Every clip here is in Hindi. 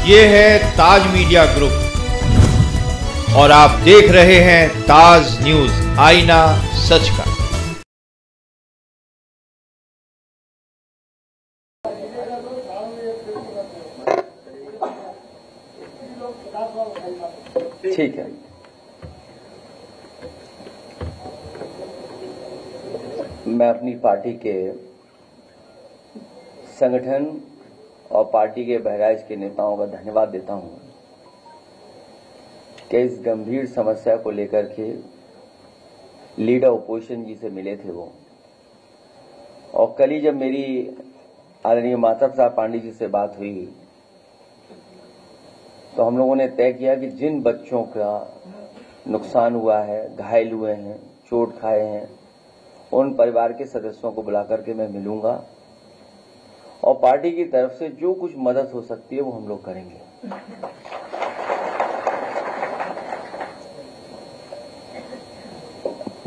ये है ताज मीडिया ग्रुप और आप देख रहे हैं ताज न्यूज, आईना सच का। ठीक है, मैं अपनी पार्टी के संगठन और पार्टी के बहराइच के नेताओं का धन्यवाद देता हूं कि इस गंभीर समस्या को लेकर के लीडर ओपोजिशन जी से मिले थे वो, और कल ही जब मेरी आदरणीय माता साहब पांडे जी से बात हुई तो हम लोगों ने तय किया कि जिन बच्चों का नुकसान हुआ है, घायल हुए हैं, चोट खाए हैं, उन परिवार के सदस्यों को बुला करके मैं मिलूंगा और पार्टी की तरफ से जो कुछ मदद हो सकती है वो हम लोग करेंगे।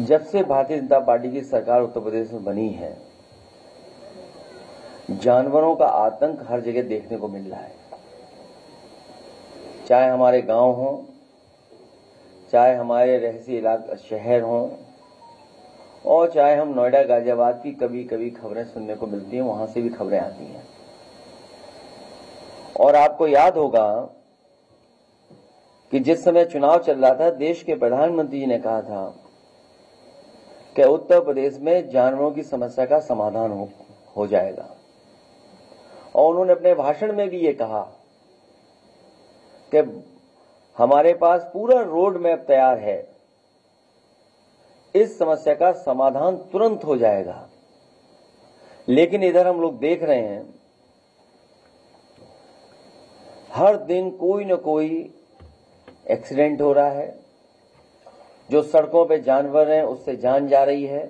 जब से भारतीय जनता पार्टी की सरकार उत्तर प्रदेश में बनी है, जानवरों का आतंक हर जगह देखने को मिल रहा है, चाहे हमारे गांव हों, चाहे हमारे रहसी इलाका शहर हों, और चाहे हम नोएडा गाजियाबाद की कभी कभी खबरें सुनने को मिलती हैं, वहां से भी खबरें आती हैं। और आपको याद होगा कि जिस समय चुनाव चल रहा था, देश के प्रधानमंत्री जी ने कहा था कि उत्तर प्रदेश में जानवरों की समस्या का समाधान हो जाएगा, और उन्होंने अपने भाषण में भी ये कहा कि हमारे पास पूरा रोड मैप तैयार है, इस समस्या का समाधान तुरंत हो जाएगा। लेकिन इधर हम लोग देख रहे हैं हर दिन कोई न कोई एक्सीडेंट हो रहा है, जो सड़कों पे जानवर हैं उससे जान जा रही है।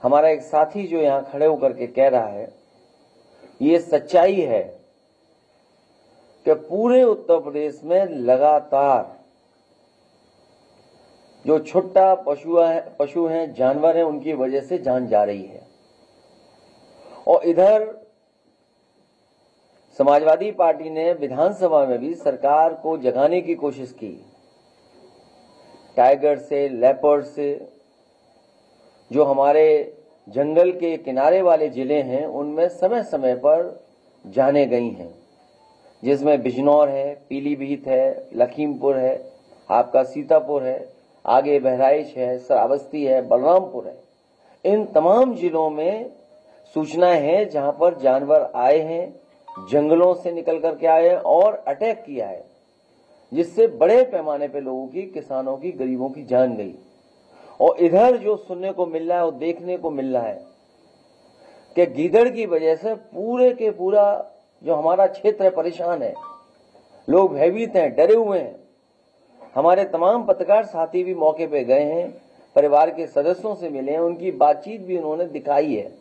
हमारा एक साथी जो यहां खड़े होकर के कह रहा है, ये सच्चाई है कि पूरे उत्तर प्रदेश में लगातार जो छोटा पशु हैं, जानवर हैं, उनकी वजह से जान जा रही है। और इधर समाजवादी पार्टी ने विधानसभा में भी सरकार को जगाने की कोशिश की, टाइगर से, लेपर्ड से, जो हमारे जंगल के किनारे वाले जिले हैं उनमें समय समय पर जाने गई हैं, जिसमें बिजनौर है, पीलीभीत है, लखीमपुर है, आपका सीतापुर है, आगे बहराइच है, श्रावस्ती है, बलरामपुर है। इन तमाम जिलों में सूचनाएं हैं जहां पर जानवर आए हैं, जंगलों से निकल करके आए हैं और अटैक किया है, जिससे बड़े पैमाने पे लोगों की, किसानों की, गरीबों की जान गई। और इधर जो सुनने को मिल रहा है और देखने को मिल रहा है कि गीदड़ की वजह से पूरे के पूरा जो हमारा क्षेत्र है परेशान है, लोग भयभीत हैं, डरे हुए हैं। हमारे तमाम पत्रकार साथी भी मौके पे गए हैं, परिवार के सदस्यों से मिले हैं, उनकी बातचीत भी उन्होंने दिखाई है।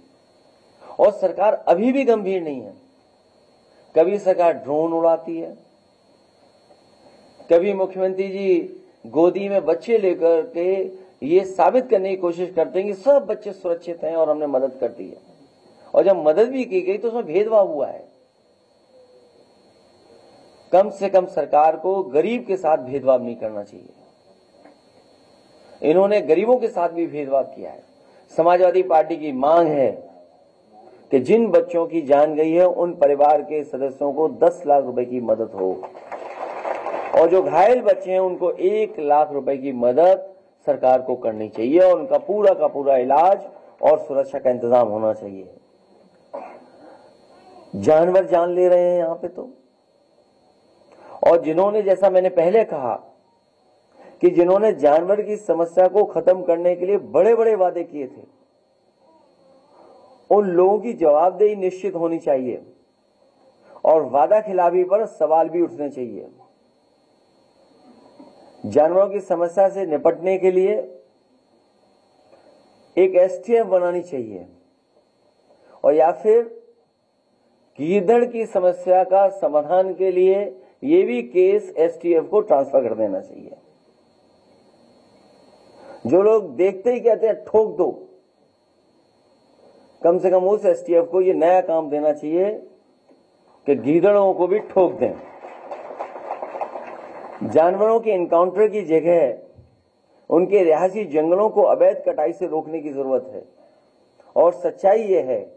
और सरकार अभी भी गंभीर नहीं है। कभी सरकार ड्रोन उड़ाती है, कभी मुख्यमंत्री जी गोदी में बच्चे लेकर के ये साबित करने की कोशिश करते हैं कि सब बच्चे सुरक्षित हैं और हमने मदद कर दी है। और जब मदद भी की गई तो उसमें भेदभाव हुआ है। कम से कम सरकार को गरीब के साथ भेदभाव नहीं करना चाहिए। इन्होंने गरीबों के साथ भी भेदभाव किया है। समाजवादी पार्टी की मांग है कि जिन बच्चों की जान गई है उन परिवार के सदस्यों को 10 लाख रुपए की मदद हो, और जो घायल बच्चे हैं उनको 1 लाख रुपए की मदद सरकार को करनी चाहिए, और उनका पूरा का पूरा इलाज और सुरक्षा का इंतजाम होना चाहिए। जानवर जान ले रहे हैं यहां पे तो, और जिन्होंने, जैसा मैंने पहले कहा कि जिन्होंने जानवर की समस्या को खत्म करने के लिए बड़े बड़े वादे किए थे, उन लोगों की जवाबदेही निश्चित होनी चाहिए और वादा खिलाफी पर सवाल भी उठने चाहिए। जानवरों की समस्या से निपटने के लिए एक एसटीएफ बनानी चाहिए, और या फिर गीदड़ की समस्या का समाधान के लिए ये भी केस एसटीएफ को ट्रांसफर कर देना चाहिए। जो लोग देखते ही कहते हैं ठोक दो, कम से कम उस एसटीएफ को ये नया काम देना चाहिए कि गीदड़ों को भी ठोक दें। जानवरों के इनकाउंटर की जगह उनके रिहायशी जंगलों को अवैध कटाई से रोकने की जरूरत है। और सच्चाई यह है,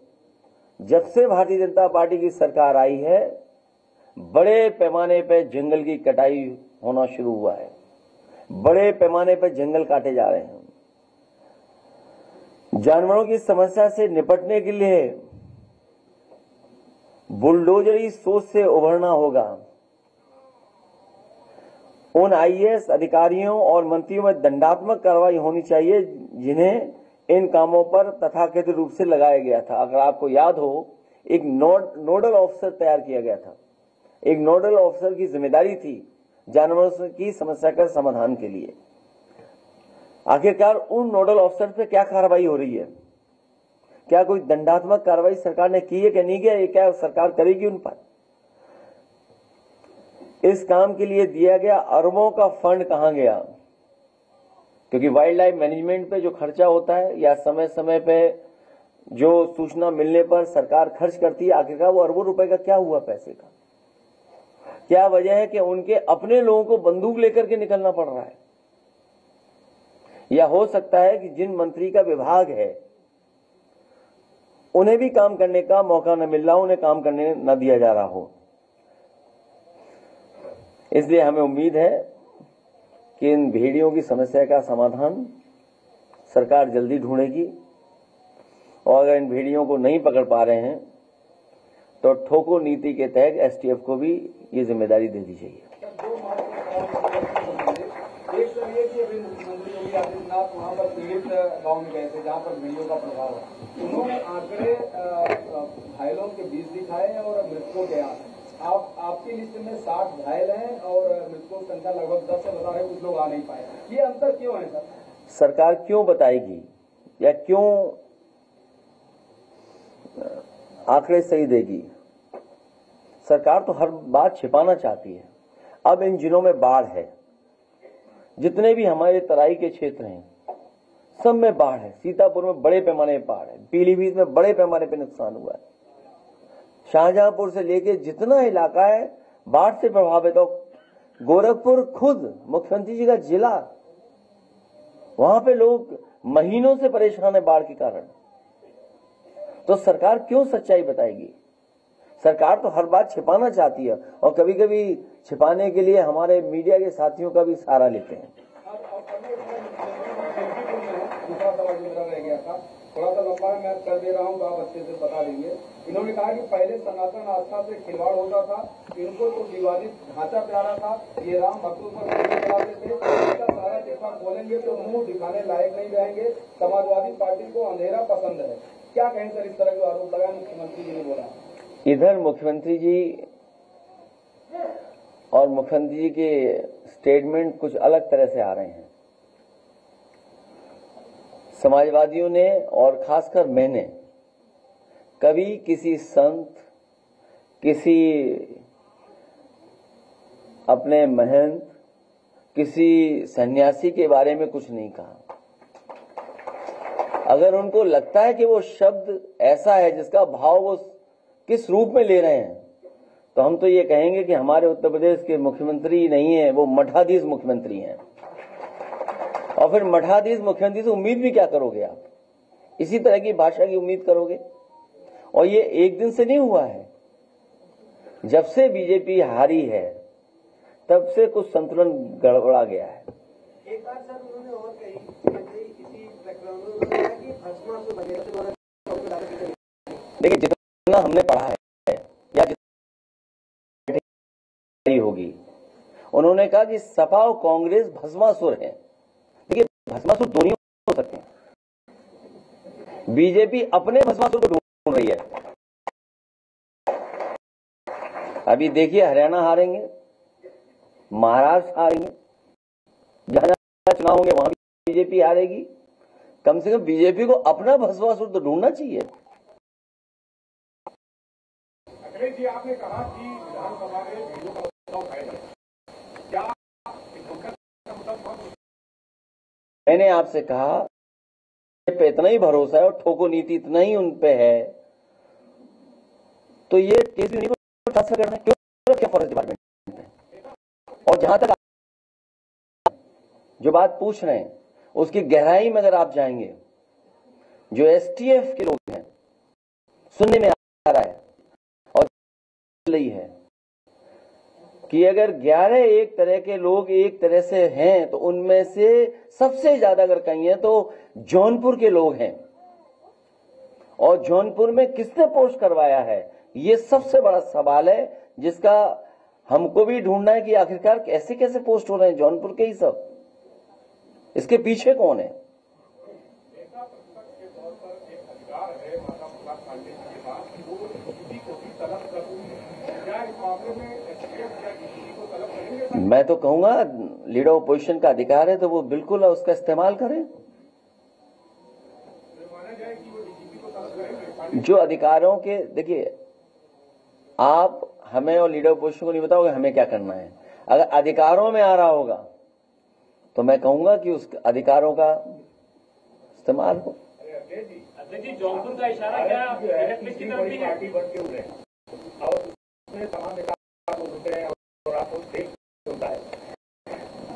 जब से भारतीय जनता पार्टी की सरकार आई है, बड़े पैमाने पर जंगल की कटाई होना शुरू हुआ है। बड़े पैमाने पर जंगल काटे जा रहे हैं। जानवरों की समस्या से निपटने के लिए बुलडोजरी सोच से उभरना होगा। उन आईएएस अधिकारियों और मंत्रियों में दंडात्मक कार्रवाई होनी चाहिए जिन्हें इन कामों पर तथाकथित रूप से लगाया गया था। अगर आपको याद हो, एक नोडल ऑफिसर तैयार किया गया था। एक नोडल ऑफिसर की जिम्मेदारी थी जानवरों की समस्या का समाधान के लिए। आखिरकार उन नोडल ऑफिसर पे क्या कार्रवाई हो रही है? क्या कोई दंडात्मक कार्रवाई सरकार ने की है कि नहीं किया? ये क्या सरकार करेगी उन पर? इस काम के लिए दिया गया अरबों का फंड कहां गया? क्योंकि वाइल्ड लाइफ मैनेजमेंट पे जो खर्चा होता है या समय समय पे जो सूचना मिलने पर सरकार खर्च करती है, आखिरकार वो अरबों रुपए का क्या हुआ पैसे का? क्या वजह है कि उनके अपने लोगों को बंदूक लेकर के निकलना पड़ रहा है? या हो सकता है कि जिन मंत्री का विभाग है उन्हें भी काम करने का मौका न मिल रहा हो, उन्हें काम करने न दिया जा रहा हो। इसलिए हमें उम्मीद है कि इन भेड़ियों की समस्या का समाधान सरकार जल्दी ढूंढेगी। और अगर इन भेड़ियों को नहीं पकड़ पा रहे हैं तो ठोको नीति के तहत एसटीएफ को भी ये जिम्मेदारी दे दी जाइए। मुख्यमंत्री योगी आदित्यनाथ वहां पर पीड़ित गांव में गए थे जहां पर भेड़ियों का प्रभाव है। उन्होंने आंकड़े घायलों के 20 दिखाए और मृतकों के आपकी लिस्ट में 60 घायल हैं और मृतकों की संख्या लगभग 10 से बता रहे, कुछ लोग आ नहीं पाए। ये अंतर क्यों है सर? सरकार क्यों बताएगी या क्यों आंकड़े सही देगी? सरकार तो हर बात छिपाना चाहती है। अब इन जिलों में बाढ़ है, जितने भी हमारे तराई के क्षेत्र हैं सब में बाढ़ है। सीतापुर में बड़े पैमाने पर बाढ़ है, पीलीभीत में बड़े पैमाने पर नुकसान हुआ है। शाहजहांपुर से लेके जितना इलाका है बाढ़ से प्रभावित हो। गोरखपुर खुद मुख्यमंत्री जी का जिला, वहां पे लोग महीनों से परेशान है बाढ़ के कारण। तो सरकार क्यों सच्चाई बताएगी? सरकार तो हर बात छिपाना चाहती है और कभी कभी छिपाने के लिए हमारे मीडिया के साथियों का भी सहारा लेते हैं। थोड़ा सा लंबा मैं कर दे रहा हूँ तो आप अच्छे से बता देंगे। इन्होंने कहा कि पहले सनातन आस्था से खिलवाड़ होता था, इनको तो विवादित ढांचा प्यारा था, ये राम भक्तों पर चलाते थे। इसका सारा चिट्ठा खोलेंगे तो मुंह दिखाने लायक नहीं रहेंगे। समाजवादी पार्टी को अंधेरा पसंद है। क्या कहें सर इस तरह के आरोप लगाए मुख्यमंत्री जी ने बोला? इधर मुख्यमंत्री जी और मुख्यमंत्री जी के स्टेटमेंट कुछ अलग तरह से आ रहे हैं। समाजवादियों ने और खासकर मैंने कभी किसी संत, किसी अपने महंत, किसी सन्यासी के बारे में कुछ नहीं कहा। अगर उनको लगता है कि वो शब्द ऐसा है जिसका भाव वो किस रूप में ले रहे हैं, तो हम तो ये कहेंगे कि हमारे उत्तर प्रदेश के मुख्यमंत्री नहीं है, वो मठाधीश मुख्यमंत्री हैं। और फिर मठाधीश मुख्यमंत्री से उम्मीद भी क्या करोगे आप? इसी तरह की भाषा की उम्मीद करोगे? और ये एक दिन से नहीं हुआ है। जब से बीजेपी हारी है तब से कुछ संतुलन गड़बड़ा गया है। एक बार सर उन्होंने और कही इसी प्रकरण में उन्होंने कहा कि भस्मासुर वगैरह देखिए, जितना हमने पढ़ा है या जितनी होगी, उन्होंने कहा कि सपा और कांग्रेस भस्मासुर है। देखिए, भस्मासुर दोनों हो सकते हैं। बीजेपी अपने भस्मासुर को ढूंढ रही है। अभी देखिए, हरियाणा हारेंगे, महाराष्ट्र हारेंगे, जहां जहां चुनाव होंगे वहां भी बीजेपी हारेगी। कम से कम बीजेपी को अपना भस्मासुर तो ढूंढना चाहिए। अखिलेश जी, आपने कहा कि विधानसभा में वीडियो का मुद्दा उठाया जाए, क्या मैंने आपसे कहा पे इतना ही भरोसा है और ठोको नीति इतना ही उन पे है, तो ये केस भी नहीं को ट्रांसफर करना है। क्यों रखे फॉरेस्ट डिपार्टमेंट में? और जहां तक जो बात पूछ रहे हैं उसकी गहराई में अगर आप जाएंगे, जो एसटीएफ के लोग हैं, सुनने में आ रहा है और रही है कि अगर 11 एक तरह के लोग एक तरह से हैं तो उनमें से सबसे ज्यादा अगर कहिए तो जौनपुर के लोग हैं। और जौनपुर में किसने पोस्ट करवाया है, ये सबसे बड़ा सवाल है जिसका हमको भी ढूंढना है कि आखिरकार कैसे कैसे पोस्ट हो रहे हैं जौनपुर के ही सब, इसके पीछे कौन है। मैं तो कहूंगा लीडर ऑपोजिशन का अधिकार है तो वो बिल्कुल उसका इस्तेमाल करें। जो अधिकारों के, देखिए आप हमें और लीडर ऑपोजिशन को नहीं बताओगे हमें क्या करना है। अगर अधिकारों में आ रहा होगा तो मैं कहूंगा कि उस अधिकारों का इस्तेमाल हो। जी जौनपुर का इशारा क्या इलेक्ट्रिक की तरफ भी है और उसमें तमाम नेता बोलते हैं और आपको देख होता है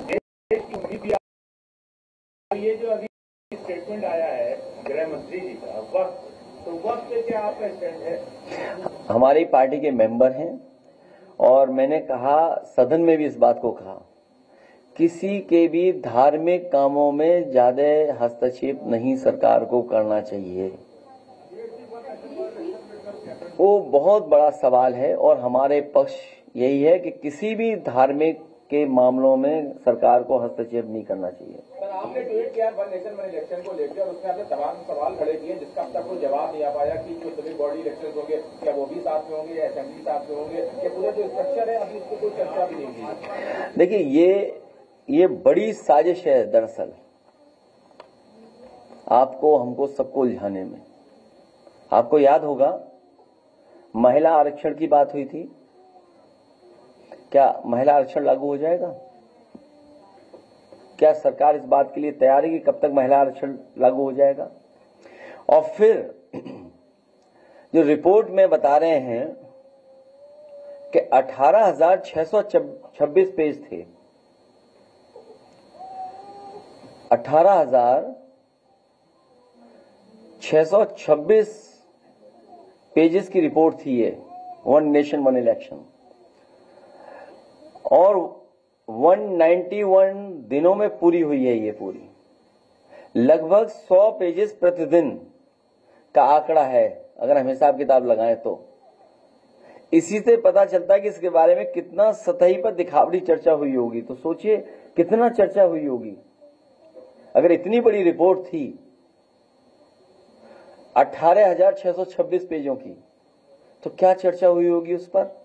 देश की उम्मीद भी ये जो अभी स्टेटमेंट आया है गृह मंत्री जी का वक्त, तो वक्त पे क्या आपका स्टैंड है? हमारी पार्टी के मेंबर हैं और मैंने कहा सदन में भी इस बात को कहा, किसी के भी धार्मिक कामों में ज्यादा हस्तक्षेप नहीं सरकार को करना चाहिए। वो बहुत बड़ा सवाल है और हमारे पक्ष यही है कि किसी भी धार्मिक के मामलों में सरकार को हस्तक्षेप नहीं करना चाहिए। सर आपने ट्वीट किया वन नेशन वन इलेक्शन को लेकर और उसमें आपने तमाम सवाल खड़े किए जिसका अब तक कोई जवाब नहीं आ पाया कि जो सभी बॉडी इलेक्शन होंगे क्या वो भी साथ में होंगे या असेंबली साथ में होंगे, या पूरा जो स्ट्रक्चर है अभी इसको कोई चर्चा भी नहीं की। देखिए ये बड़ी साजिश है दरअसल आपको हमको सबको उलझाने में। आपको याद होगा महिला आरक्षण की बात हुई थी, क्या महिला आरक्षण लागू हो जाएगा? क्या सरकार इस बात के लिए तैयार है कि कब तक महिला आरक्षण लागू हो जाएगा? और फिर जो रिपोर्ट में बता रहे हैं कि 18,626 पेज थे, 18,626 पेजेस की रिपोर्ट थी ये वन नेशन वन इलेक्शन, और 191 दिनों में पूरी हुई है ये पूरी। लगभग 100 पेजेस प्रतिदिन का आंकड़ा है अगर हम हिसाब किताब लगाएं तो। इसी से पता चलता है कि इसके बारे में कितना सतही पर दिखावटी चर्चा हुई होगी। तो सोचिए कितना चर्चा हुई होगी अगर इतनी बड़ी रिपोर्ट थी 18,626 पेजों की, तो क्या चर्चा हुई होगी उस पर।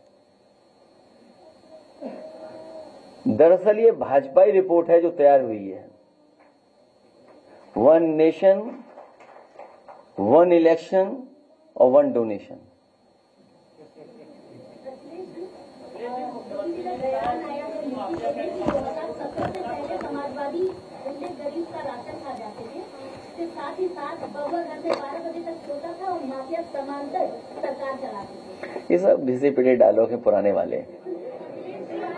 दरअसल ये भाजपाई रिपोर्ट है जो तैयार हुई है, वन नेशन वन इलेक्शन और वन डोनेशन। समाजवादी गरीब का राशन खा जाते थे, साथ ही साथ बबुआ घर से 12 बजे तक सोता था और माफिया समांतर सरकार चलाती थी। ये सब घिसे पिटे डायलॉग है पुराने वाले,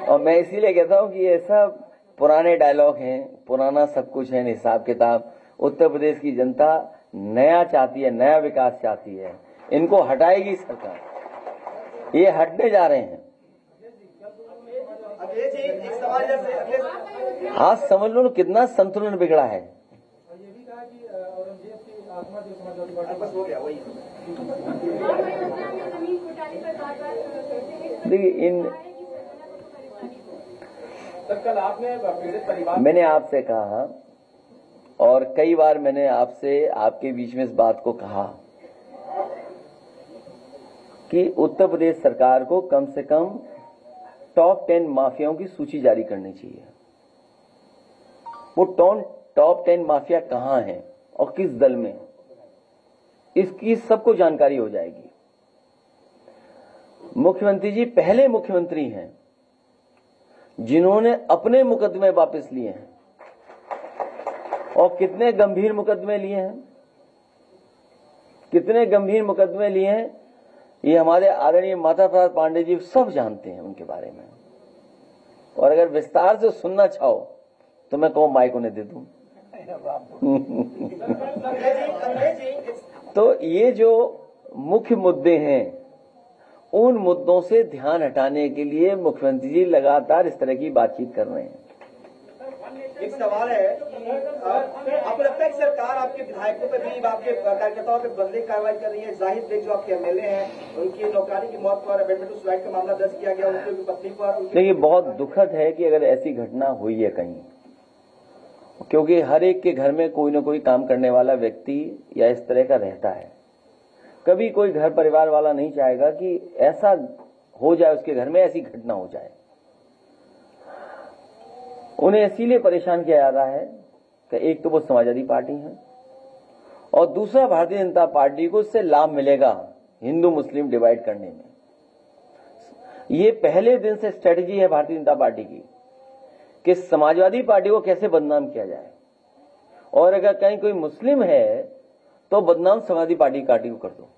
और मैं इसीलिए कहता हूँ कि ये सब पुराने डायलॉग हैं, पुराना सब कुछ है, हिसाब किताब। उत्तर प्रदेश की जनता नया चाहती है, नया विकास चाहती है, इनको हटाएगी सरकार, ये हटने जा रहे हैं। आज समझ लो कितना संतुलन बिगड़ा है। देखिए कल आपने पीड़ित परिवार, मैंने आपसे कहा और कई बार मैंने आपसे आपके बीच में इस बात को कहा कि उत्तर प्रदेश सरकार को कम से कम टॉप 10 माफियाओं की सूची जारी करनी चाहिए। वो टॉप 10 माफिया कहां हैं और किस दल में, इसकी सबको जानकारी हो जाएगी। मुख्यमंत्री जी पहले मुख्यमंत्री हैं जिन्होंने अपने मुकदमे वापस लिए हैं, और कितने गंभीर मुकदमे लिए हैं, कितने गंभीर मुकदमे लिए हैं, ये हमारे आदरणीय माता प्रसाद पांडे जी सब जानते हैं उनके बारे में। और अगर विस्तार से सुनना चाहो तो मैं कहूँ माइक उन्हें दे दूं। तो ये जो मुख्य मुद्दे हैं, उन मुद्दों से ध्यान हटाने के लिए मुख्यमंत्री जी लगातार इस तरह की बातचीत कर रहे हैं। एक सवाल है कि आपको लगता है कि सरकार आपके विधायकों पे भी, आपके कार्यकर्ताओं पे बदले की कार्रवाई कर रही है? जाहिर बेग जो आपके एमएलए हैं, उनकी नौकरी की मौत पर अबेटमेंट टू सुसाइड का मामला दर्ज किया गया, उनकी पत्नी पर। देखिए, बहुत दुखद है कि अगर ऐसी घटना हुई है कहीं, क्योंकि हर एक के घर में कोई ना कोई काम करने वाला व्यक्ति या इस तरह का रहता है। कभी कोई घर परिवार वाला नहीं चाहेगा कि ऐसा हो जाए, उसके घर में ऐसी घटना हो जाए। उन्हें इसीलिए परेशान किया जा रहा है कि एक तो वो समाजवादी पार्टी है और दूसरा भारतीय जनता पार्टी को इससे लाभ मिलेगा हिंदू मुस्लिम डिवाइड करने में। ये पहले दिन से स्ट्रेटजी है भारतीय जनता पार्टी की कि समाजवादी पार्टी को कैसे बदनाम किया जाए, और अगर कहीं कोई मुस्लिम है तो बदनाम समाजवादी पार्टी को कर दो।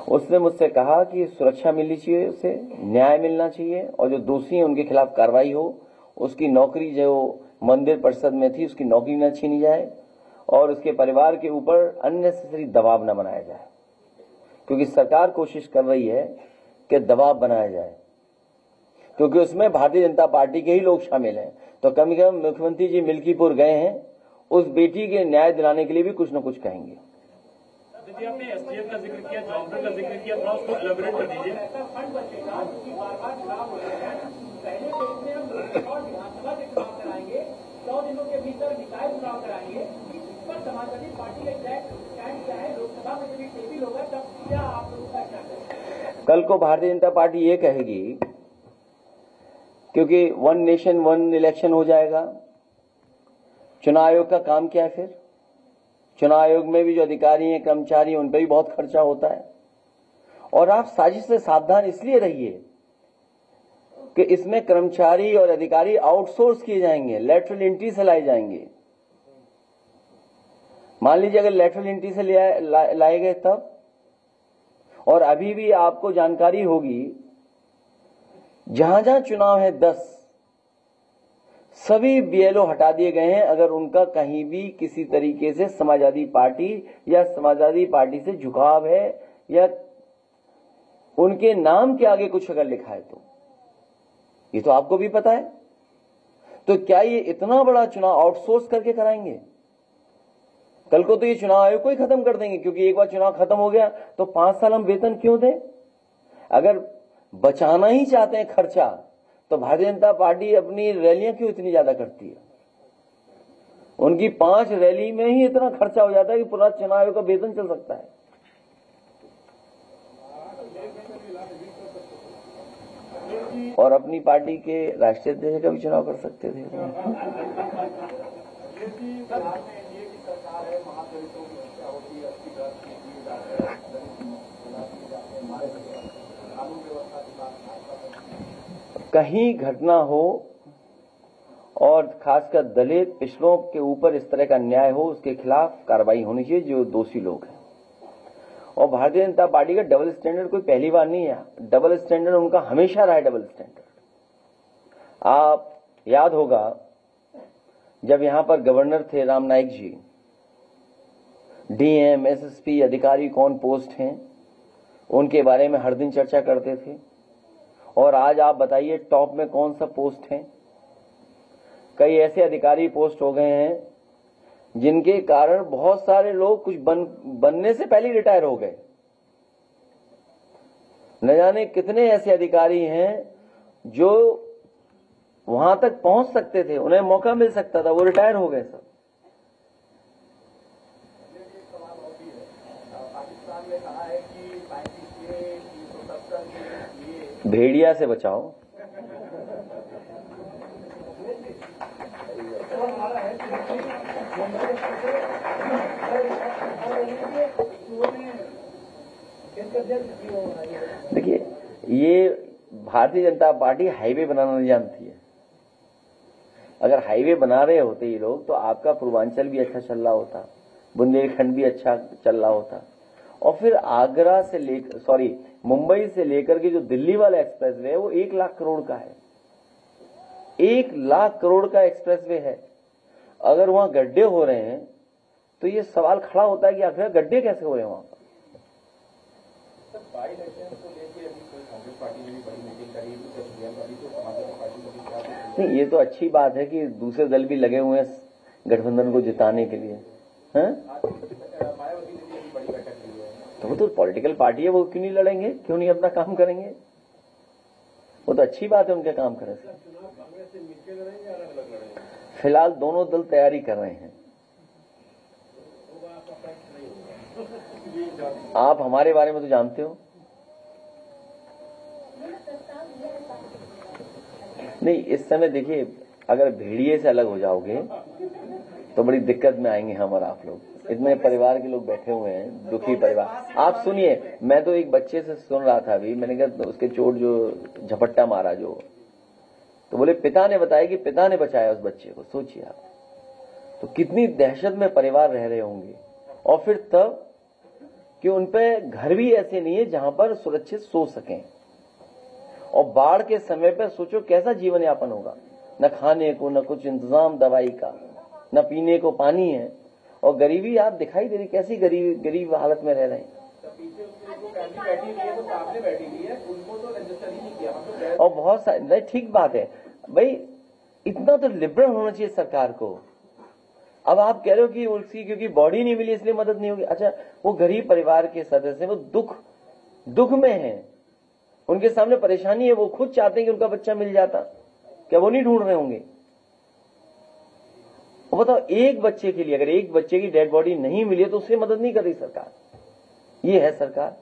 उसने मुझसे कहा कि सुरक्षा मिलनी चाहिए, उसे न्याय मिलना चाहिए, और जो दोषी हैं उनके खिलाफ कार्रवाई हो, उसकी नौकरी जो मंदिर परिषद में थी उसकी नौकरी न छीनी जाए, और उसके परिवार के ऊपर अननेसेसरी दबाव न बनाया जाए, क्योंकि सरकार कोशिश कर रही है कि दबाव बनाया जाए, क्योंकि उसमें भारतीय जनता पार्टी के ही लोग शामिल हैं। तो कम से कम मुख्यमंत्री जी मिल्कीपुर गए हैं, उस बेटी के न्याय दिलाने के लिए भी कुछ न कुछ कहेंगे। आपने एसटीएफ का जिक्र किया, जॉनपुर का जिक्र किया, थोड़ा उसको एलाबोरेट कर दीजिए। कल को भारतीय जनता पार्टी ये कहेगी, क्योंकि वन नेशन वन इलेक्शन हो जाएगा, चुनाव आयोग का काम क्या है फिर? चुनाव आयोग में भी जो अधिकारी हैं, कर्मचारी हैं, उन पर भी बहुत खर्चा होता है। और आप साजिश से सावधान इसलिए रहिए कि इसमें कर्मचारी और अधिकारी आउटसोर्स किए जाएंगे, लेटरल एंट्री से लाए जाएंगे। मान लीजिए अगर लेटरल एंट्री से लाए गए तब, और अभी भी आपको जानकारी होगी जहां जहां चुनाव है 10 सभी बीएलओ हटा दिए गए हैं, अगर उनका कहीं भी किसी तरीके से समाजवादी पार्टी या समाजवादी पार्टी से झुकाव है या उनके नाम के आगे कुछ अगर लिखा है तो ये तो आपको भी पता है। तो क्या ये इतना बड़ा चुनाव आउटसोर्स करके कराएंगे? कल को तो ये चुनाव आयोग को ही खत्म कर देंगे, क्योंकि एक बार चुनाव खत्म हो गया तो 5 साल हम वेतन क्यों दें? अगर बचाना ही चाहते हैं खर्चा, तो भारतीय जनता पार्टी अपनी रैलियां क्यों इतनी ज्यादा करती है? उनकी 5 रैली में ही इतना खर्चा हो जाता है कि पूरा चुनाव आयोग का वेतन चल सकता है। और अपनी पार्टी के राष्ट्रीय अध्यक्ष का भी चुनाव कर सकते थे। कहीं घटना हो और खासकर दलित पिछड़ों के ऊपर इस तरह का अन्याय हो, उसके खिलाफ कार्रवाई होनी चाहिए जो दोषी लोग हैं। और भारतीय जनता पार्टी का डबल स्टैंडर्ड कोई पहली बार नहीं है, डबल स्टैंडर्ड उनका हमेशा रहा है। डबल स्टैंडर्ड आप याद होगा जब यहां पर गवर्नर थे राम नाईक जी, डीएम एसएसपी अधिकारी कौन पोस्ट हैं उनके बारे में हर दिन चर्चा करते थे। और आज आप बताइए टॉप में कौन सा पोस्ट है? कई ऐसे अधिकारी पोस्ट हो गए हैं जिनके कारण बहुत सारे लोग कुछ बनने से पहले रिटायर हो गए। न जाने कितने ऐसे अधिकारी हैं जो वहां तक पहुंच सकते थे, उन्हें मौका मिल सकता था, वो रिटायर हो गए सब। भेड़िया से बचाओ। देखिए, ये भारतीय जनता पार्टी हाईवे बनाना नहीं जानती है। अगर हाईवे बना रहे होते ये लोग तो आपका पूर्वांचल भी अच्छा चल रहा होता, बुंदेलखंड भी अच्छा चल रहा होता, और फिर आगरा से लेकर मुंबई से लेकर के जो दिल्ली वाला एक्सप्रेसवे है वो 1 लाख करोड़ का है। 1 लाख करोड़ का एक्सप्रेसवे है। अगर वहां गड्ढे हो रहे हैं तो ये सवाल खड़ा होता है कि आखिर गड्ढे कैसे हो रहे हैं वहां पर। नहीं, ये तो अच्छी बात है कि दूसरे दल भी लगे हुए हैं गठबंधन को जिताने के लिए, हैं? तो वो तो पॉलिटिकल पार्टी है, वो क्यों नहीं लड़ेंगे, क्यों नहीं अपना काम करेंगे? वो तो अच्छी बात है उनके काम करें। फिलहाल दोनों दल तैयारी कर रहे हैं। आप हमारे बारे में तो जानते हो। नहीं, इस समय देखिए, अगर भेड़िए से अलग हो जाओगे तो बड़ी दिक्कत में आएंगे हम और आप लोग। इतने परिवार के लोग बैठे हुए हैं, दुखी परिवार। आप सुनिए, मैं तो एक बच्चे से सुन रहा था अभी, मैंने कहा उसके चोट जो झपट्टा मारा जो, तो बोले पिता ने बताया कि पिता ने बचाया उस बच्चे को। सोचिए आप, तो कितनी दहशत में परिवार रह रहे होंगे। और फिर तब कि उन पे घर भी ऐसे नहीं है जहां पर सुरक्षित सो सकें। और बाढ़ के समय पर सोचो कैसा जीवन यापन होगा, न खाने को, न कुछ इंतजाम दवाई का, न पीने को पानी है। और गरीबी आप दिखाई दे रही, कैसी गरीब हालत में रह रहे हैं। और बहुत सारे, ठीक बात है भाई, इतना तो लिबरल होना चाहिए सरकार को। अब आप कह रहे हो कि उसकी क्योंकि बॉडी नहीं मिली इसलिए मदद नहीं होगी। अच्छा, वो गरीब परिवार के सदस्य, वो दुख में है, उनके सामने परेशानी है, वो खुद चाहते हैं कि उनका बच्चा मिल जाता, क्या वो नहीं ढूंढ रहे होंगे? बताओ, एक बच्चे के लिए अगर एक बच्चे की डेड बॉडी नहीं मिली तो उससे मदद नहीं कर रही सरकार। ये है सरकार।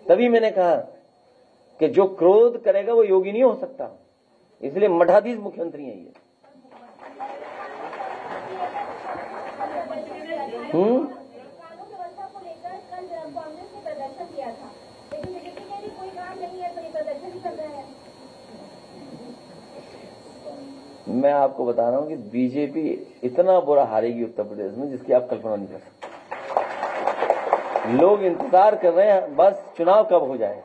तभी मैंने कहा कि जो क्रोध करेगा वो योगी नहीं हो सकता, इसलिए मठाधीश मुख्यमंत्री है ये। कानून व्यवस्था को लेकर कल कांग्रेस ने प्रदर्शन किया था, लेकिन बीजेपी कह रही कोई काम नहीं है, तो ये प्रदर्शन ही कर रहा है। मैं आपको बता रहा हूं कि बीजेपी इतना बुरा हारेगी उत्तर प्रदेश में जिसकी आप कल्पना नहीं कर सकते। लोग इंतजार कर रहे हैं बस चुनाव कब हो जाए।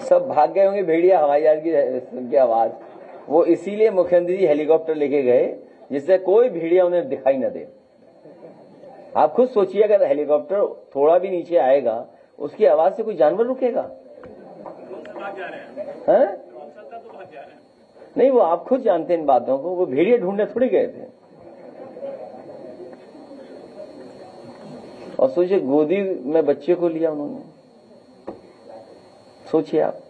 सब भाग गए होंगे भेड़िया हवाई जहाज की आवाज। वो इसीलिए मुख्यमंत्री जी हेलीकॉप्टर लेके गए जिससे कोई भेड़िया उन्हें दिखाई न दे। आप खुद सोचिए, अगर हेलीकॉप्टर थोड़ा भी नीचे आएगा उसकी आवाज से कोई जानवर रुकेगा? हैं? नहीं, वो आप खुद जानते हैं इन बातों को। वो भेड़िया ढूंढने थोड़ी गए थे। और सोचिए, गोदी में बच्चे को लिया उन्होंने, सोचिए आप,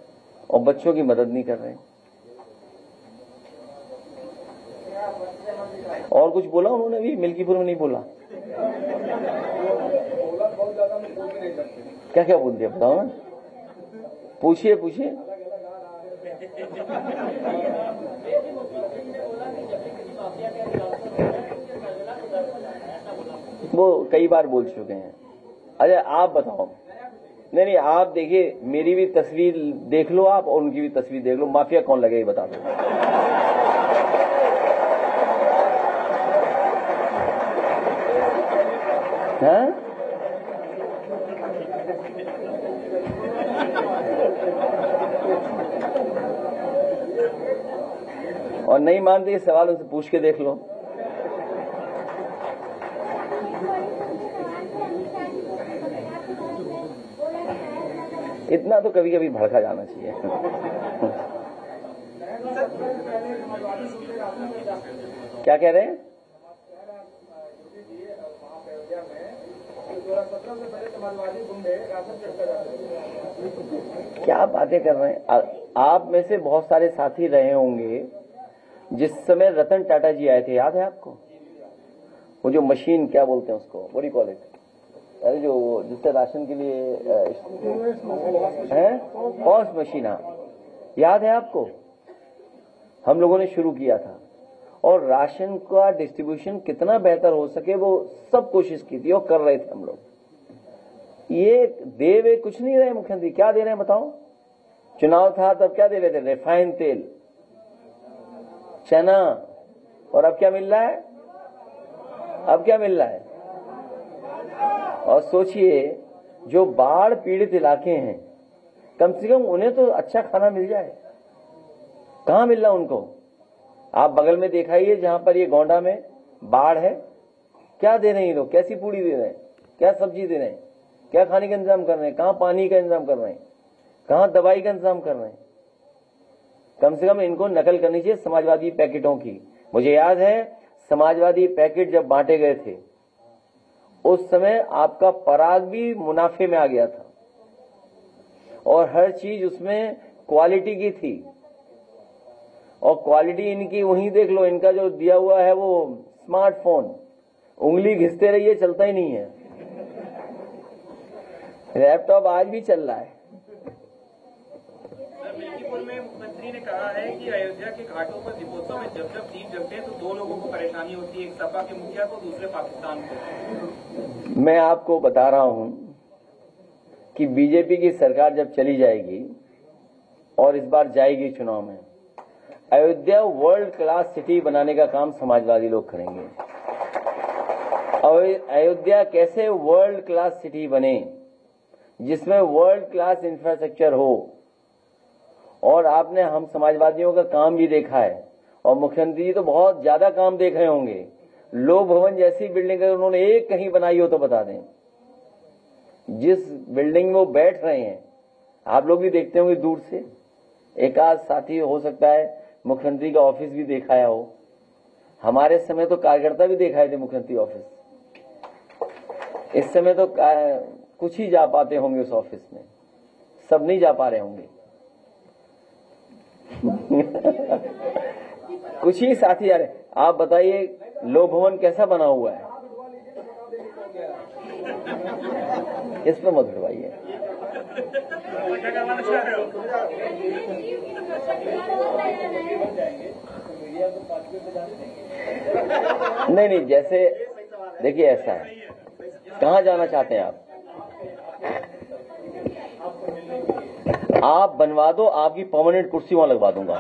और बच्चों की मदद नहीं कर रहे। और कुछ बोला उन्होंने भी? मिल्कीपुर में नहीं बोला। क्या क्या बोल दिया बताओ ना, पूछिए। वो कई बार बोल चुके हैं। अच्छा, आप बताओ। नहीं, आप देखिए, मेरी भी तस्वीर देख लो आप और उनकी भी तस्वीर देख लो, माफिया कौन लगे ये बता दो। हाँ? और नहीं मानते ये सवाल उनसे पूछ के देख लो। इतना तो कभी कभी भड़का जाना चाहिए। क्या कह रहे हैं? क्या बातें कर रहे हैं आप? में से बहुत सारे साथी रहे होंगे जिस समय रतन टाटा जी आए थे, याद है आपको? वो जो मशीन, क्या बोलते हैं उसको, what do you call it, अरे जो जिससे राशन के लिए है, पॉस मशीन, याद है आपको? हम लोगों ने शुरू किया था और राशन का डिस्ट्रीब्यूशन कितना बेहतर हो सके वो सब कोशिश की थी और कर रहे थे हम लोग। ये दे वे कुछ नहीं रहे मुख्यमंत्री, क्या दे रहे हैं बताओ? चुनाव था तब क्या दे रहे थे? रिफाइंड तेल, चना, और अब क्या मिल रहा है? अब क्या मिल रहा है? और सोचिए जो बाढ़ पीड़ित इलाके हैं, कम से कम उन्हें तो अच्छा खाना मिल जाए। कहाँ मिल रहा उनको? आप बगल में दिखाइए जहां पर ये गोंडा में बाढ़ है, क्या दे रहे हैं ये लोग? कैसी पूड़ी दे रहे हैं, क्या सब्जी दे रहे हैं, क्या खाने का इंतजाम कर रहे हैं, कहाँ पानी का इंतजाम कर रहे हैं, कहाँ दवाई का इंतजाम कर रहे हैं? कम से कम इनको नकल करनी चाहिए समाजवादी पैकेटों की। मुझे याद है समाजवादी पैकेट जब बांटे गए थे उस समय आपका पराग भी मुनाफे में आ गया था और हर चीज उसमें क्वालिटी की थी। और क्वालिटी इनकी वहीं देख लो, इनका जो दिया हुआ है वो स्मार्टफोन, उंगली घिसते रहिए चलता ही नहीं है। लैपटॉप आज भी चल रहा है। मिल्कीपुर में मुख्यमंत्री ने कहा है कि अयोध्या के घाटों पर दीपोत्सव में जब जब दीप जलते हैं तो दो लोगों को परेशानी होती है, एक सपा के मुखिया को, दूसरे पाकिस्तान को। मैं आपको बता रहा हूं कि बीजेपी की सरकार जब चली जाएगी और इस बार जाएगी चुनाव में, अयोध्या वर्ल्ड क्लास सिटी बनाने का काम समाजवादी लोग करेंगे। अयोध्या कैसे वर्ल्ड क्लास सिटी बने, जिसमें वर्ल्ड क्लास इंफ्रास्ट्रक्चर हो। और आपने हम समाजवादियों का काम भी देखा है और मुख्यमंत्री जी तो बहुत ज्यादा काम देख रहे होंगे। लोक भवन जैसी बिल्डिंग उन्होंने एक कहीं बनाई हो तो बता दें। जिस बिल्डिंग में वो बैठ रहे हैं आप लोग भी देखते होंगे दूर से, एक आध साथी हो सकता है मुख्यमंत्री का ऑफिस भी दिखाया हो। हमारे समय तो कार्यकर्ता भी दिखाए थे मुख्यमंत्री ऑफिस। इस समय तो कुछ ही जा पाते होंगे उस ऑफिस में, सब नहीं जा पा रहे होंगे। कुछ ही साथी आ रहे। आप बताइए लोक भवन कैसा बना हुआ है, इस पर मत उठवाइए। नहीं, जैसे देखिए ऐसा है, कहाँ जाना चाहते हैं आप बनवा दो, आपकी परमानेंट कुर्सी वहां लगवा दूंगा,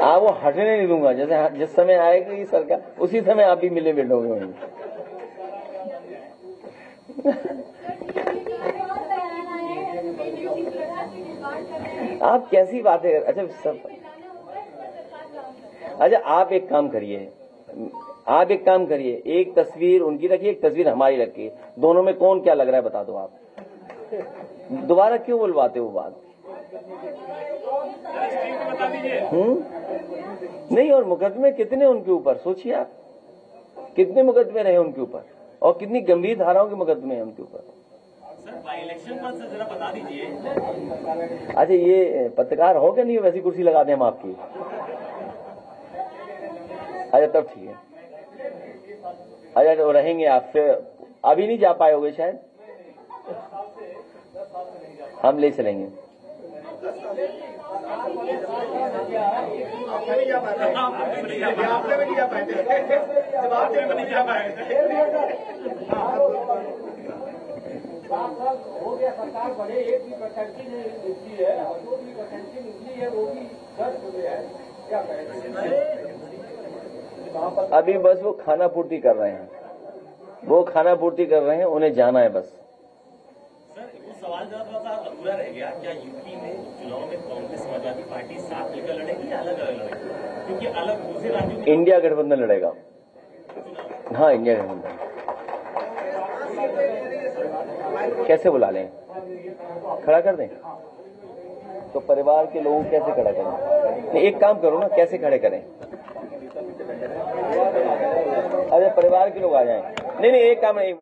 आप वो हटने नहीं दूंगा। जैसे जिस समय आएगी सरकार उसी समय आप भी मिले बैठोगे वहीं। आप कैसी बातें कर, अच्छा आप एक काम करिए, एक तस्वीर उनकी रखिए, एक तस्वीर हमारी रखिए, दोनों में कौन क्या लग रहा है बता दो आप। दोबारा क्यों बुलवाते हो बात? नहीं, और मुकदमे कितने उनके ऊपर सोचिए आप, कितने मुकदमे रहे उनके ऊपर और कितनी गंभीर धाराओं के मुकदमे हैं उनके ऊपर। इलेक्शन पर से जरा बता दीजिए। अच्छा ये पत्रकार हो क्या नहीं हो, वैसी कुर्सी लगा दें हम आपकी। अच्छा तब ठीक है। अच्छा तो रहेंगे आप, फिर अभी नहीं जा पाए होगे शायद, हम ले चलेंगे। हो गया सरकार बने, एक भी वैकेंसी निकली है और जो भी वैकेंसी निकली है वो भी 10 हो गया है, क्या करेंगे? अभी बस वो खाना पूर्ति कर रहे हैं, उन्हें जाना है बस। सर वो सवाल जरा थोड़ा सा अधूरा रह गया, क्या यूपी में चुनाव में कांग्रेस समाजवादी पार्टी साथ लेकर लड़ेगी या अलग अलग लड़ेगी? क्योंकि अलग दूसरे राज्यों में इंडिया गठबंधन लड़ेगा। हाँ इंडिया गठबंधन। कैसे बुला लें, खड़ा कर दें तो परिवार के लोगों कैसे खड़ा करें? नहीं एक काम करो ना, कैसे खड़े करें? अरे परिवार के लोग आ जाएं। नहीं एक काम नहीं।